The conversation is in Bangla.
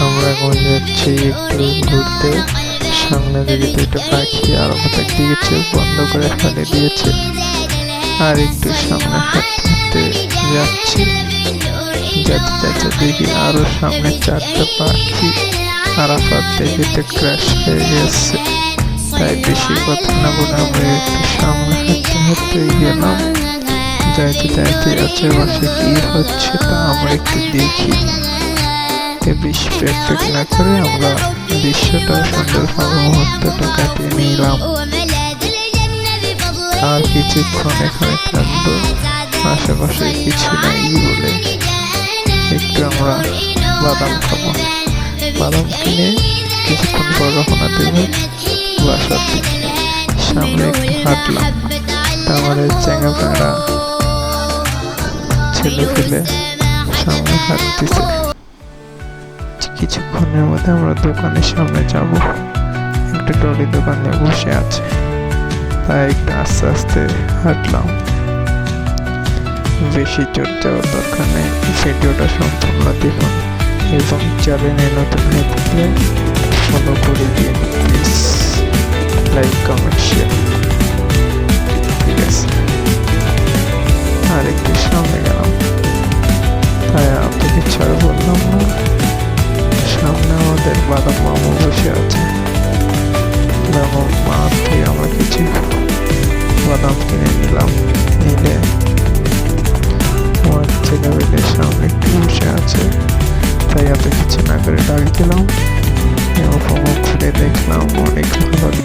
আমরা এখন যাচ্ছি একটু ঘুরতে। সামনে দিকে দুটো পাখি আর কোথায় দিকে চোখ বন্ধ করে ফেলে দিয়েছে। আর একটু সামনে হাঁটতে হাঁটতে যাচ্ছি, যেতে যেতে দেখি আরো সামনে চারটা পাখি আরাফাত দেখিতে ক্র্যাশ হয়ে গেছে। তাই বেশি কথা না বলে আমরা একটু সামনে হাঁটতে হাঁটতে গেলাম। যাইতে যাইতে আশেপাশে কি হচ্ছে তা আমরা একটু দেখি। বেশি প্যাকপ্যাক না করে আমরা দৃশ্যটা সুন্দরভাবে মুহূর্তটা কাটিয়ে নিলাম। আর কিছুক্ষণ এখানে থাকবো, আশেপাশে কিছু নাই বলে একটু আমরা বাদাম খাবো। বাদাম কিনে কিছুক্ষণ পর রওনা দেব বাসার দিকে। সামনে একটু হাঁটলাম, আমাদের চ্যাংড়া ছেলে ফেলে সামনে হাঁটতেছে। কিছুক্ষণের মধ্যে আমরা দোকানের সামনে যাব। একটা টলি দোকানে বসে আছে, তাই একটু আস্তে আস্তে হাঁটলাম। বেশি জোর যাওয়ার দরকার নেই। ভিডিওটা সম্পূর্ণ দেখুন এবং চ্যানেলে নতুন হয়ে থাকলে ফলো করে দিন প্লিজ, লাইক কমেন্ট শেয়ার। ঠিক আছে, আর একটু সামনে গেলাম, তাই আপনাকে ছাড়া বললাম না। সামনে আমাদের বাদাম মামু বসে আছে। বাদাম মা থেকে আমরা কিছু বাদাম কিনে নিলাম। নিলে আমার ছেলেমেয়েদের সামনে একটু বসে আছে, তাই এত কিছু না করে ডাক দিলাম এবং ঘুরে দেখলাম। অনেক ভালো